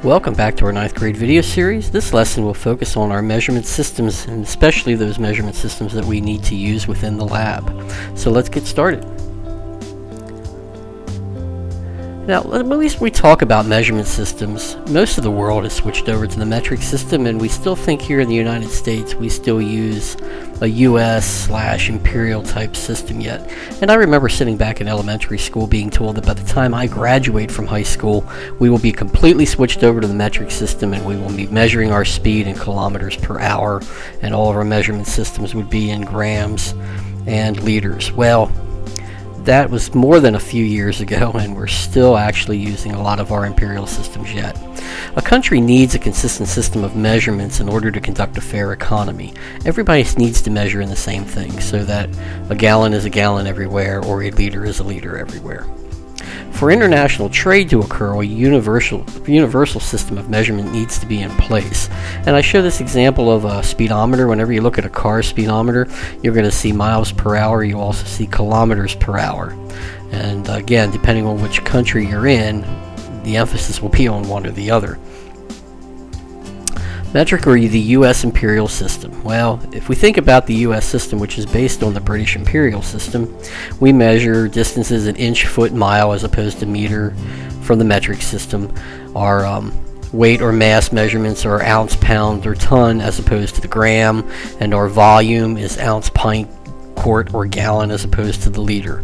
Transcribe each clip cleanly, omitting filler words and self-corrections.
Welcome back to our 9th grade video series. This lesson will focus on our measurement systems, and especially those measurement systems that we need to use within the lab. So let's get started. Now, at least we talk about measurement systems. Most of the world has switched over to the metric system, and we still think here in the United States we still use a US/imperial type system yet. And I remember sitting back in elementary school being told that by the time I graduate from high school, we will be completely switched over to the metric system, and we will be measuring our speed in kilometers per hour, and all of our measurement systems would be in grams and liters. Well, that was more than a few years ago, and we're still actually using a lot of our imperial systems yet. A country needs a consistent system of measurements in order to conduct a fair economy. Everybody needs to measure in the same thing so that a gallon is a gallon everywhere, or a liter is a liter everywhere. For international trade to occur, a universal system of measurement needs to be in place. And I show this example of a speedometer. Whenever you look at a car speedometer, you're going to see miles per hour. You also see kilometers per hour. And again, depending on which country you're in, the emphasis will be on one or the other. Metric, or the U.S. imperial system. Well, if we think about the U.S. system, which is based on the British imperial system, we measure distances in inch, foot, mile as opposed to meter. From the metric system, our weight or mass measurements are ounce, pound, or ton as opposed to the gram, and our volume is ounce, pint, quart, or gallon as opposed to the liter.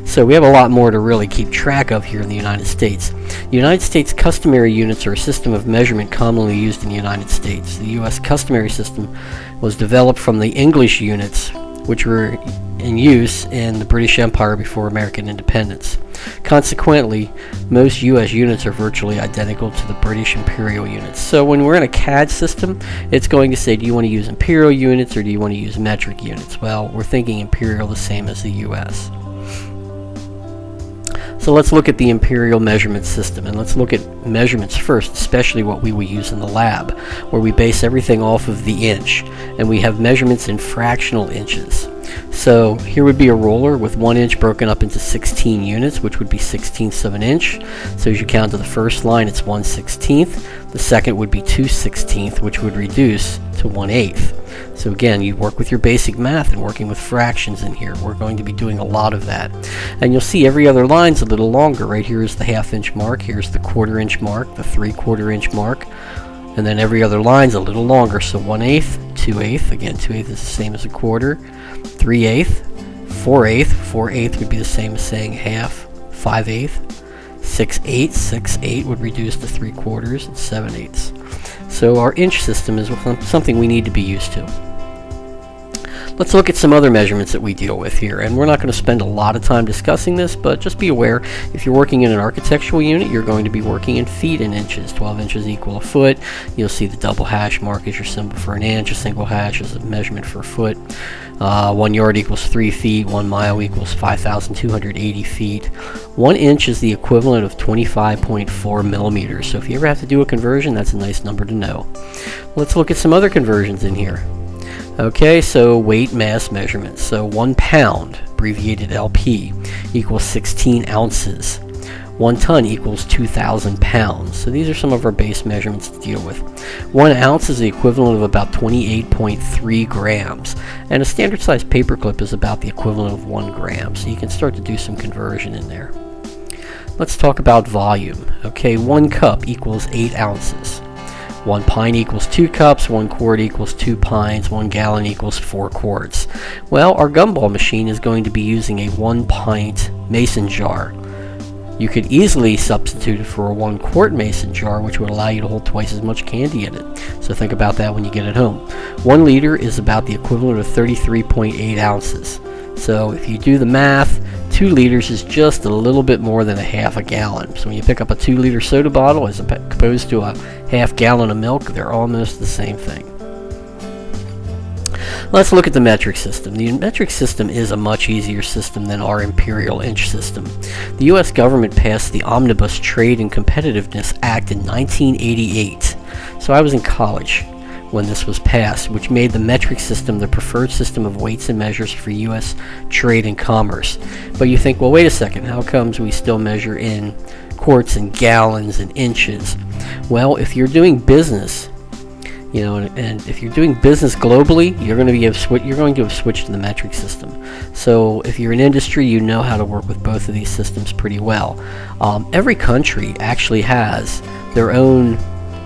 So we have a lot more to really keep track of here in the United States. The United States customary units are a system of measurement commonly used in the United States. The U.S. customary system was developed from the English units, which were in use in the British Empire before American independence. Consequently, most U.S. units are virtually identical to the British imperial units. So when we're in a CAD system, it's going to say, do you want to use imperial units or do you want to use metric units? Well, we're thinking imperial the same as the U.S. So let's look at the imperial measurement system, and let's look at measurements first, especially what we will use in the lab, where we base everything off of the inch, and we have measurements in fractional inches. So here would be a roller with 1 inch broken up into 16 units, which would be 1/16 of an inch. So as you count to the first line, it's 1/16. The second would be 2/16, which would reduce to 1/8. So again, you work with your basic math and working with fractions in here. We're going to be doing a lot of that. And you'll see every other line's a little longer. Right here is the 1/2 inch mark. Here's the 1/4 inch mark, the 3/4 inch mark. And then every other line's a little longer. So 1/8, 2/8. Again, 2/8 is the same as a quarter. 3/8, 4/8. 4/8 would be the same as saying half. 5/8. 6/8. 6/8 would reduce to 3/4, and 7/8. So our inch system is something we need to be used to. Let's look at some other measurements that we deal with here, and we're not going to spend a lot of time discussing this, but just be aware, if you're working in an architectural unit, you're going to be working in feet and inches. 12 inches equal a foot. You'll see the double hash mark is your symbol for an inch. A single hash is a measurement for a foot. 1 yard equals 3 feet. 1 mile equals 5,280 feet. 1 inch is the equivalent of 25.4 millimeters. So if you ever have to do a conversion, that's a nice number to know. Let's look at some other conversions in here. Okay, so weight mass measurements. So 1 pound, abbreviated LP, equals 16 ounces. 1 ton equals 2,000 pounds. So these are some of our base measurements to deal with. 1 ounce is the equivalent of about 28.3 grams. And a standard size paperclip is about the equivalent of 1 gram. So you can start to do some conversion in there. Let's talk about volume. Okay, 1 cup equals 8 ounces. 1 pint equals 2 cups, 1 quart equals 2 pints, 1 gallon equals 4 quarts. Well, our gumball machine is going to be using a 1 pint mason jar. You could easily substitute it for a 1 quart mason jar, which would allow you to hold twice as much candy in it. So think about that when you get it home. 1 liter is about the equivalent of 33.8 ounces. So if you do the math, 2 liters is just a little bit more than a half a gallon. So when you pick up a 2 liter soda bottle as opposed to a half gallon of milk, they're almost the same thing. Let's look at the metric system. The metric system is a much easier system than our imperial inch system. The U.S. government passed the Omnibus Trade and Competitiveness Act in 1988. So I was in college when this was passed, which made the metric system the preferred system of weights and measures for U.S. trade and commerce. But you think, well, wait a second, how comes we still measure in quarts and gallons and inches. Well, if you're doing business, you know, and if you're doing business globally, you're going to have switched to the metric system. So if you're in industry, you know how to work with both of these systems pretty well. Every country actually has their own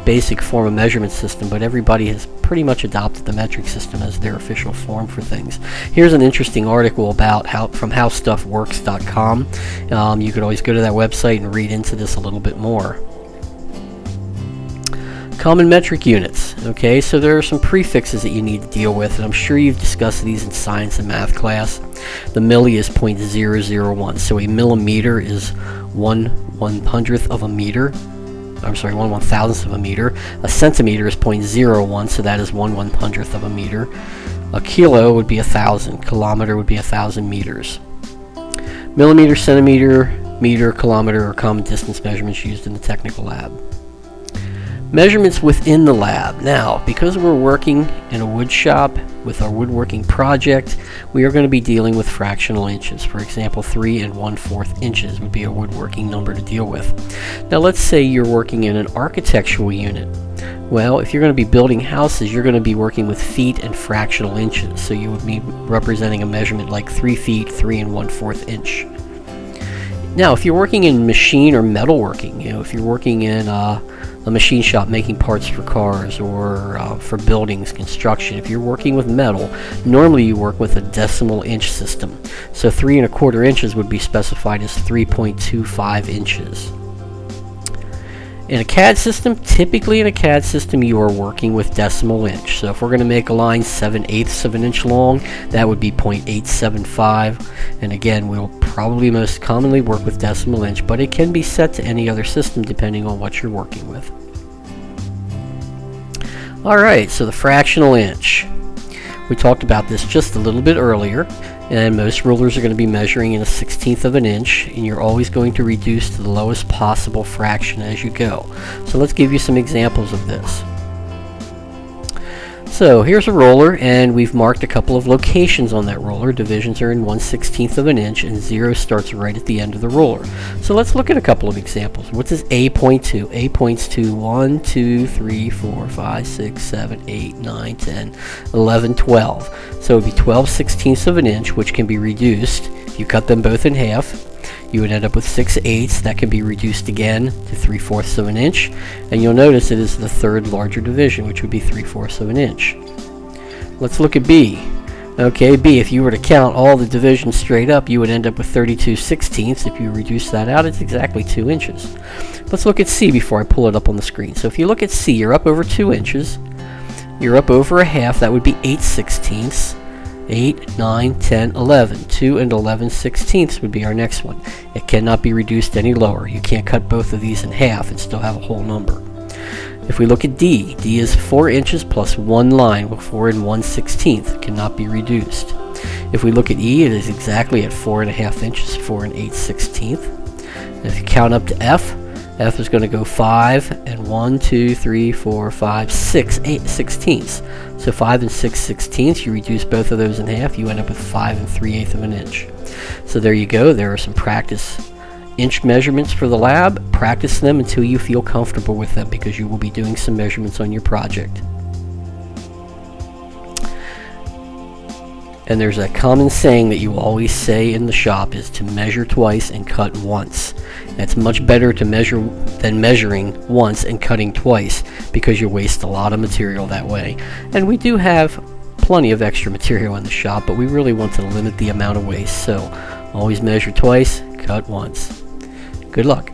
basic form of measurement system, but everybody has pretty much adopted the metric system as their official form for things. Here's an interesting article about from howstuffworks.com. You could always go to that website and read into this a little bit more. Common metric units. Okay, so there are some prefixes that you need to deal with, and I'm sure you've discussed these in science and math class. The milli is 0.001, so a millimeter is 1/100th of a meter. I'm sorry, 1/1000th of a meter. A centimeter is 0.01, so that is 1/100th of a meter. A kilo would be 1,000. Kilometer would be 1,000 meters. Millimeter, centimeter, meter, kilometer are common distance measurements used in the technical lab. Measurements within the lab. Now, because we're working in a wood shop with our woodworking project, we are going to be dealing with fractional inches. For example, 3 1/4 inches would be a woodworking number to deal with. Now, let's say you're working in an architectural unit. Well, if you're going to be building houses, you're going to be working with feet and fractional inches. So you would be representing a measurement like 3 feet, 3 1/4 inch. Now, if you're working in machine or metalworking, you know, if you're working in a machine shop making parts for cars or for buildings, construction, if you're working with metal, normally you work with a decimal inch system. So 3 1/4 inches would be specified as 3.25 inches. In a CAD system, typically in a CAD system, you are working with decimal inch. So if we're going to make a line 7/8 of an inch long, that would be 0.875. And again, we'll probably most commonly work with decimal inch, but it can be set to any other system depending on what you're working with. Alright, so the fractional inch. We talked about this just a little bit earlier, and most rulers are going to be measuring in a 1/16th of an inch, and you're always going to reduce to the lowest possible fraction as you go. So let's give you some examples of this. So here's a roller, and we've marked a couple of locations on that roller. Divisions are in 1/16th of an inch, and 0 starts right at the end of the roller. So let's look at a couple of examples. What does A point to? A points to 1, 2, 3, 4, 5, 6, 7, 8, 9, 10, 11, 12. So it would be 12/16ths of an inch, which can be reduced. If you cut them both in half, you would end up with 6/8. That can be reduced again to 3/4 of an inch, and you'll notice it is the third larger division, which would be 3/4 of an inch. Let's look at B. Okay, B, if you were to count all the divisions straight up, you would end up with 32/16. If you reduce that out, it's exactly 2 inches. Let's look at C before I pull it up on the screen. So if you look at C, you're up over 2 inches. You're up over a half. That would be 8/16. 8, 9, 10, 11. 2 11/16 would be our next one. It cannot be reduced any lower. You can't cut both of these in half and still have a whole number. If we look at D, D is 4 inches plus 1 line, with 4 1/16. It cannot be reduced. If we look at E, it is exactly at 4 1/2 inches, 4 8/16. If you count up to F, F is going to go 5 and 1, 2, 3, 4, 5, 6, 8/16. So 5 6/16, you reduce both of those in half, you end up with 5 3/8 of an inch. So there you go. There are some practice inch measurements for the lab. Practice them until you feel comfortable with them, because you will be doing some measurements on your project. And there's a common saying that you always say in the shop is to measure twice and cut once. It's much better to measure than measuring once and cutting twice, because you waste a lot of material that way. And we do have plenty of extra material in the shop, but we really want to limit the amount of waste. So always measure twice, cut once. Good luck.